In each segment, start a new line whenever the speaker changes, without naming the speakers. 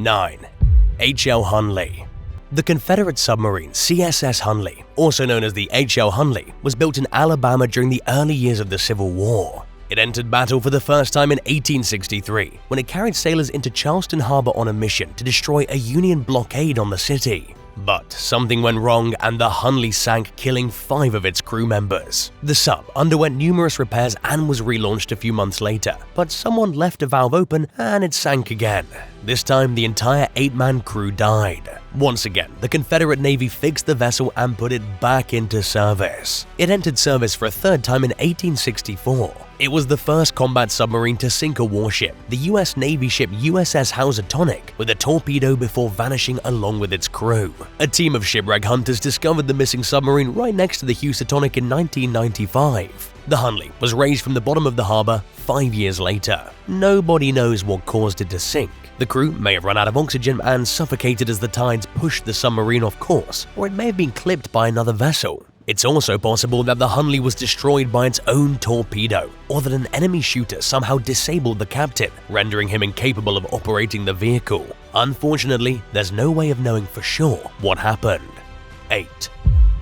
9. H.L. Hunley. The Confederate submarine CSS Hunley, also known as the H.L. Hunley, was built in Alabama during the early years of the Civil War. It entered battle for the first time in 1863, when it carried sailors into Charleston Harbor on a mission to destroy a Union blockade on the city. But something went wrong and the Hunley sank, killing 5 of its crew members. The sub underwent numerous repairs and was relaunched a few months later, but someone left a valve open and it sank again. This time, the entire 8-man crew died. Once again, the Confederate Navy fixed the vessel and put it back into service. It entered service for a third time in 1864. It was the first combat submarine to sink a warship, the U.S. Navy ship USS Housatonic, with a torpedo before vanishing along with its crew. A team of shipwreck hunters discovered the missing submarine right next to the Housatonic in 1995. The Hunley was raised from the bottom of the harbor 5 years later. Nobody knows what caused it to sink. The crew may have run out of oxygen and suffocated as the tides pushed the submarine off course, or it may have been clipped by another vessel. It's also possible that the Hunley was destroyed by its own torpedo, or that an enemy shooter somehow disabled the captain, rendering him incapable of operating the vehicle. Unfortunately, there's no way of knowing for sure what happened. 8.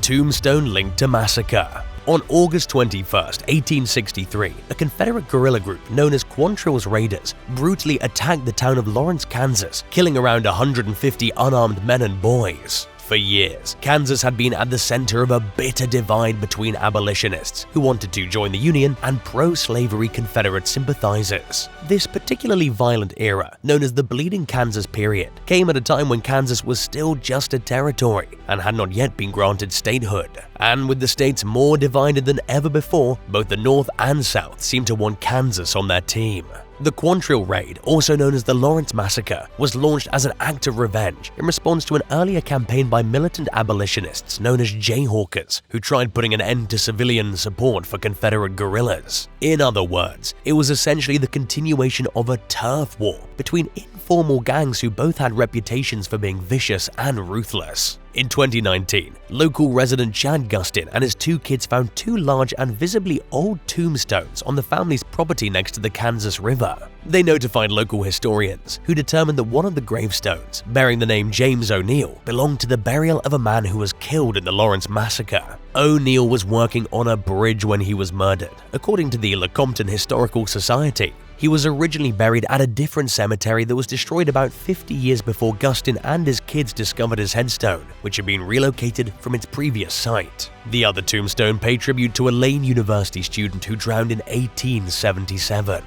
Tombstone linked to Massacre. On August 21, 1863, a Confederate guerrilla group known as Quantrill's Raiders brutally attacked the town of Lawrence, Kansas, killing around 150 unarmed men and boys. For years, Kansas had been at the center of a bitter divide between abolitionists who wanted to join the Union and pro-slavery Confederate sympathizers. This particularly violent era, known as the Bleeding Kansas period, came at a time when Kansas was still just a territory and had not yet been granted statehood. And with the states more divided than ever before, both the North and South seemed to want Kansas on their team. The Quantrill Raid, also known as the Lawrence Massacre, was launched as an act of revenge in response to an earlier campaign by militant abolitionists known as Jayhawkers, who tried putting an end to civilian support for Confederate guerrillas. In other words, it was essentially the continuation of a turf war between informal gangs who both had reputations for being vicious and ruthless. In 2019, local resident Chad Gustin and his 2 kids found 2 large and visibly old tombstones on the family's property next to the Kansas River. They notified local historians, who determined that one of the gravestones, bearing the name James O'Neill, belonged to the burial of a man who was killed in the Lawrence Massacre. O'Neill was working on a bridge when he was murdered, according to the Lecompton Historical Society. He was originally buried at a different cemetery that was destroyed about 50 years before Gustin and his kids discovered his headstone, which had been relocated from its previous site. The other tombstone paid tribute to a Lane University student who drowned in 1877.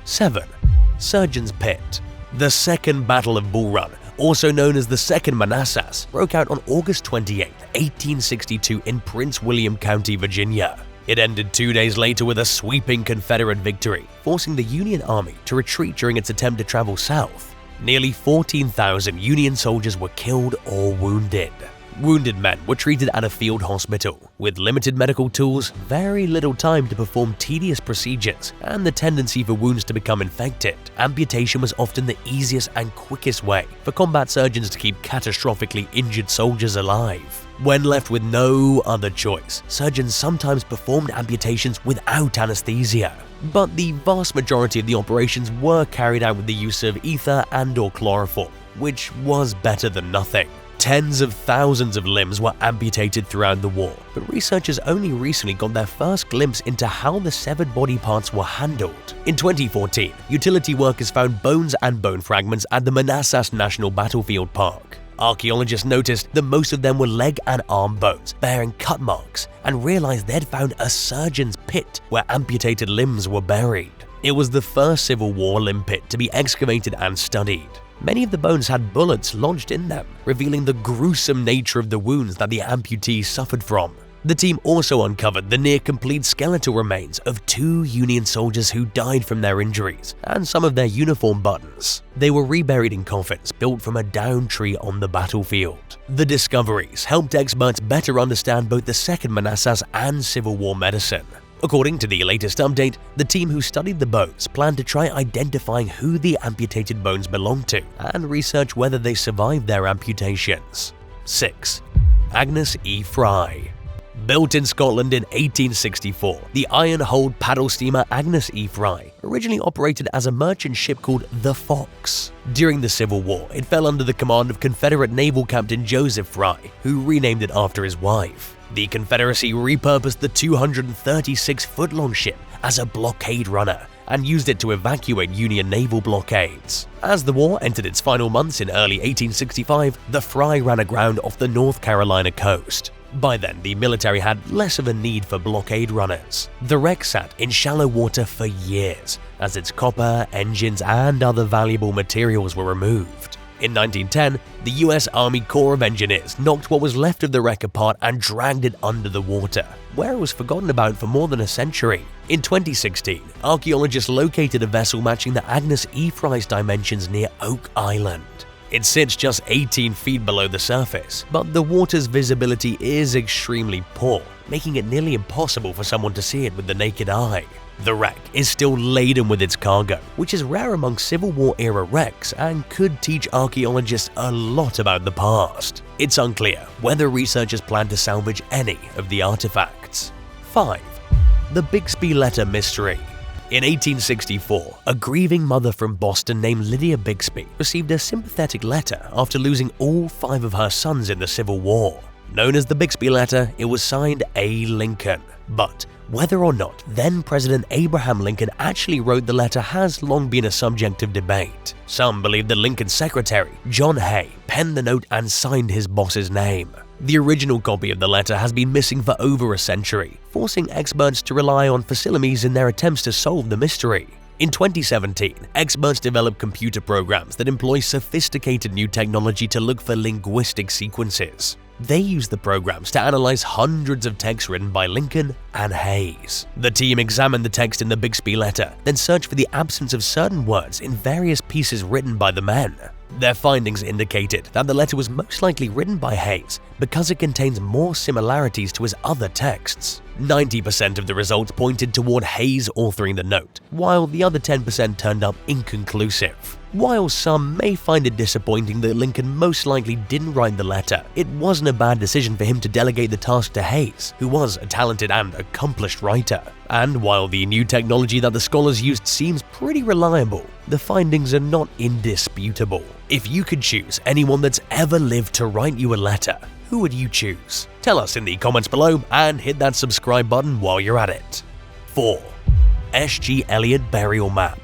7. Surgeon's Pit. The Second Battle of Bull Run, also known as the Second Manassas, broke out on August 28, 1862 in Prince William County, Virginia. It ended 2 days later with a sweeping Confederate victory, forcing the Union Army to retreat during its attempt to travel south. Nearly 14,000 Union soldiers were killed or wounded. Wounded men were treated at a field hospital. With limited medical tools, very little time to perform tedious procedures, and the tendency for wounds to become infected, amputation was often the easiest and quickest way for combat surgeons to keep catastrophically injured soldiers alive. When left with no other choice, surgeons sometimes performed amputations without anesthesia. But the vast majority of the operations were carried out with the use of ether and/or chloroform, which was better than nothing. Tens of thousands of limbs were amputated throughout the war, but researchers only recently got their first glimpse into how the severed body parts were handled. In 2014, utility workers found bones and bone fragments at the Manassas National Battlefield Park. Archaeologists noticed that most of them were leg and arm bones, bearing cut marks, and realized they'd found a surgeon's pit where amputated limbs were buried. It was the first Civil War limb pit to be excavated and studied. Many of the bones had bullets lodged in them, revealing the gruesome nature of the wounds that the amputees suffered from. The team also uncovered the near-complete skeletal remains of 2 Union soldiers who died from their injuries, and some of their uniform buttons. They were reburied in coffins built from a downed tree on the battlefield. The discoveries helped experts better understand both the Second Manassas and Civil War medicine. According to the latest update, the team who studied the bones planned to try identifying who the amputated bones belonged to and research whether they survived their amputations. 6. Agnes E Frye. Built in Scotland in 1864, the iron-hulled paddle steamer Agnes E Frye originally operated as a merchant ship called the Fox. During the Civil War, it fell under the command of Confederate naval captain Joseph Frye, who renamed it after his wife. The Confederacy repurposed the 236-foot-long ship as a blockade runner and used it to evacuate Union naval blockades. As the war entered its final months in early 1865, the Frye ran aground off the North Carolina coast. By then, the military had less of a need for blockade runners. The wreck sat in shallow water for years, as its copper, engines, and other valuable materials were removed. In 1910, the US Army Corps of Engineers knocked what was left of the wreck apart and dragged it under the water, where it was forgotten about for more than a century. In 2016, archaeologists located a vessel matching the Agnes E Frye's dimensions near Oak Island. It sits just 18 feet below the surface, but the water's visibility is extremely poor, making it nearly impossible for someone to see it with the naked eye. The wreck is still laden with its cargo, which is rare among Civil War-era wrecks and could teach archaeologists a lot about the past. It's unclear whether researchers plan to salvage any of the artifacts. 5. The Bixby Letter Mystery. In 1864, a grieving mother from Boston named Lydia Bixby received a sympathetic letter after losing all 5 of her sons in the Civil War. Known as the Bixby Letter, it was signed A. Lincoln. But whether or not then-President Abraham Lincoln actually wrote the letter has long been a subject of debate. Some believe that Lincoln's secretary, John Hay, penned the note and signed his boss's name. The original copy of the letter has been missing for over a century, forcing experts to rely on facsimiles in their attempts to solve the mystery. In 2017, experts developed computer programs that employ sophisticated new technology to look for linguistic sequences. They use the programs to analyze hundreds of texts written by Lincoln and Hayes. The team examined the text in the Bixby Letter, then searched for the absence of certain words in various pieces written by the men. Their findings indicated that the letter was most likely written by Hayes because it contains more similarities to his other texts. 90% of the results pointed toward Hayes authoring the note, while the other 10% turned up inconclusive. While some may find it disappointing that Lincoln most likely didn't write the letter, it wasn't a bad decision for him to delegate the task to Hayes, who was a talented and accomplished writer. And while the new technology that the scholars used seems pretty reliable, the findings are not indisputable. If you could choose anyone that's ever lived to write you a letter, who would you choose? Tell us in the comments below and hit that subscribe button while you're at it. 4. S.G. Elliott Burial Map.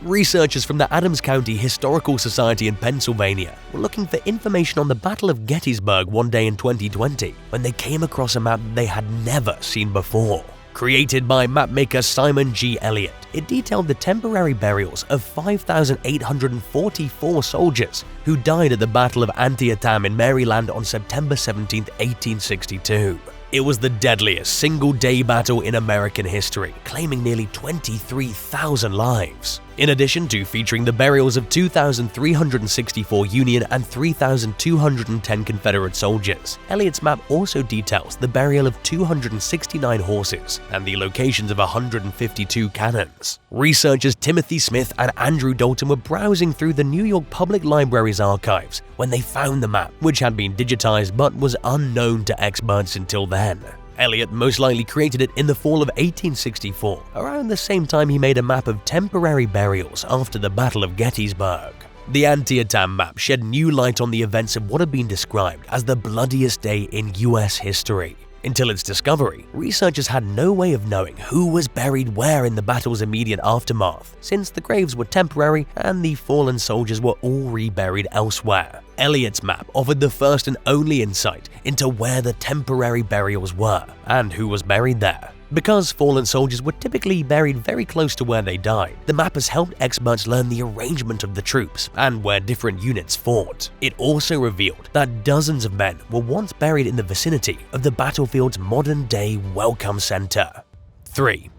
Researchers from the Adams County Historical Society in Pennsylvania were looking for information on the Battle of Gettysburg one day in 2020 when they came across a map they had never seen before. Created by mapmaker Simon G. Elliott, it detailed the temporary burials of 5,844 soldiers who died at the Battle of Antietam in Maryland on September 17, 1862. It was the deadliest single-day battle in American history, claiming nearly 23,000 lives. In addition to featuring the burials of 2,364 Union and 3,210 Confederate soldiers, Elliott's map also details the burial of 269 horses and the locations of 152 cannons. Researchers Timothy Smith and Andrew Dalton were browsing through the New York Public Library's archives when they found the map, which had been digitized but was unknown to experts until then. Elliott most likely created it in the fall of 1864, around the same time he made a map of temporary burials after the Battle of Gettysburg. The Antietam map shed new light on the events of what had been described as the bloodiest day in US history. Until its discovery, researchers had no way of knowing who was buried where in the battle's immediate aftermath, since the graves were temporary and the fallen soldiers were all reburied elsewhere. Elliott's map offered the first and only insight into where the temporary burials were and who was buried there. Because fallen soldiers were typically buried very close to where they died, the map has helped experts learn the arrangement of the troops and where different units fought. It also revealed that dozens of men were once buried in the vicinity of the battlefield's modern-day Welcome Center. 3.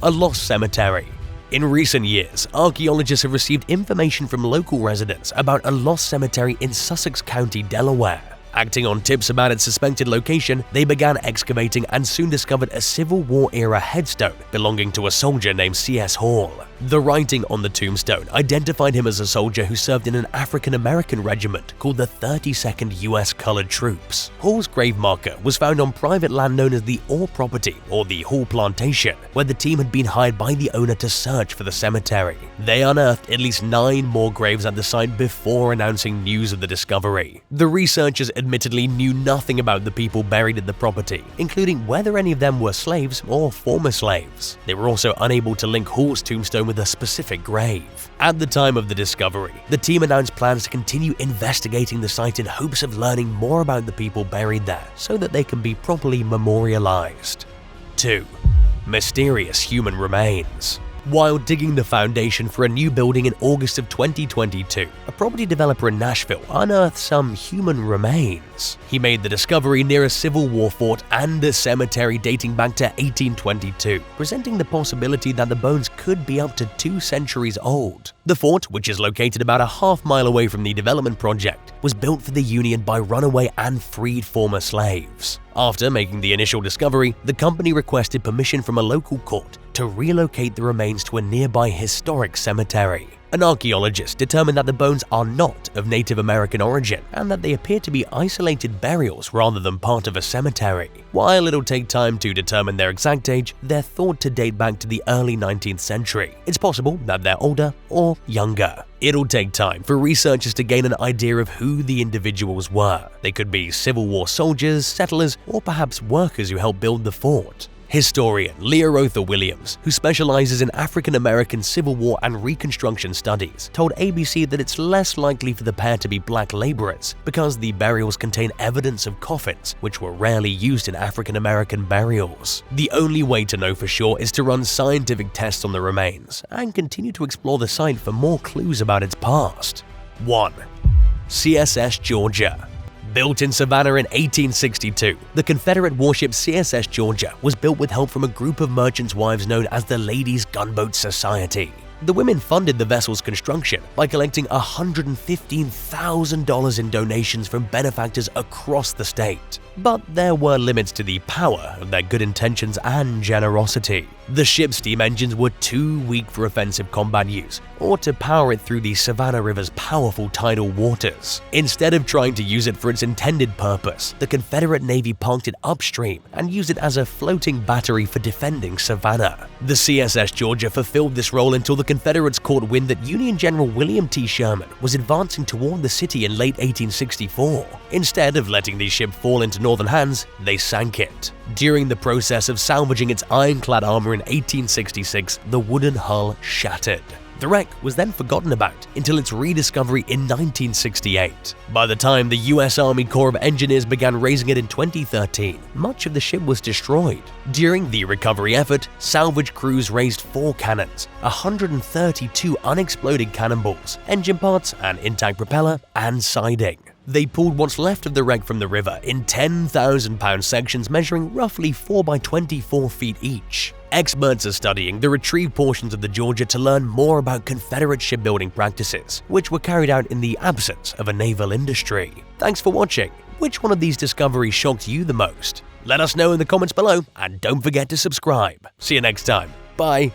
A lost cemetery. In recent years, archaeologists have received information from local residents about a lost cemetery in Sussex County, Delaware. Acting on tips about its suspected location, they began excavating and soon discovered a Civil War-era headstone belonging to a soldier named C.S. Hall. The writing on the tombstone identified him as a soldier who served in an African-American regiment called the 32nd U.S. Colored Troops. Hall's grave marker was found on private land known as the Orr property, or the Hall Plantation, where the team had been hired by the owner to search for the cemetery. They unearthed at least 9 more graves at the site before announcing news of the discovery. The researchers admittedly knew nothing about the people buried at the property, including whether any of them were slaves or former slaves. They were also unable to link Hall's tombstone with a specific grave. At the time of the discovery, the team announced plans to continue investigating the site in hopes of learning more about the people buried there so that they can be properly memorialized. 2. Mysterious human remains. While digging the foundation for a new building in August of 2022, a property developer in Nashville unearthed some human remains. He made the discovery near a Civil War fort and a cemetery dating back to 1822, presenting the possibility that the bones could be up to 2 centuries old. The fort, which is located about a half-mile away from the development project, was built for the Union by runaway and freed former slaves. After making the initial discovery, the company requested permission from a local court to relocate the remains to a nearby historic cemetery. An archaeologist determined that the bones are not of Native American origin and that they appear to be isolated burials rather than part of a cemetery. While it'll take time to determine their exact age, they're thought to date back to the early 19th century. It's possible that they're older or younger. It'll take time for researchers to gain an idea of who the individuals were. They could be Civil War soldiers, settlers, or perhaps workers who helped build the fort. Historian Leorotha Williams, who specializes in African-American Civil War and Reconstruction studies, told ABC that it's less likely for the pair to be black laborers because the burials contain evidence of coffins, which were rarely used in African-American burials. The only way to know for sure is to run scientific tests on the remains and continue to explore the site for more clues about its past. 1. CSS Georgia. Built in Savannah in 1862, the Confederate warship CSS Georgia was built with help from a group of merchants' wives known as the Ladies' Gunboat Society. The women funded the vessel's construction by collecting $115,000 in donations from benefactors across the state. But there were limits to the power of their good intentions and generosity. The ship's steam engines were too weak for offensive combat use or to power it through the Savannah River's powerful tidal waters. Instead of trying to use it for its intended purpose, the Confederate Navy parked it upstream and used it as a floating battery for defending Savannah. The CSS Georgia fulfilled this role until the Confederates caught wind that Union General William T. Sherman was advancing toward the city in late 1864. Instead of letting the ship fall into Northern hands, they sank it. During the process of salvaging its ironclad armor in 1866, the wooden hull shattered. The wreck was then forgotten about until its rediscovery in 1968. By the time the U.S. Army Corps of Engineers began raising it in 2013, much of the ship was destroyed. During the recovery effort, salvage crews raised 4 cannons, 132 unexploded cannonballs, engine parts, an intact propeller, and siding. They pulled what's left of the wreck from the river in 10,000-pound sections measuring roughly 4 by 24 feet each. Experts are studying the retrieved portions of the Georgia to learn more about Confederate shipbuilding practices, which were carried out in the absence of a naval industry. Thanks for watching. Which one of these discoveries shocked you the most? Let us know in the comments below, and don't forget to subscribe. See you next time. Bye.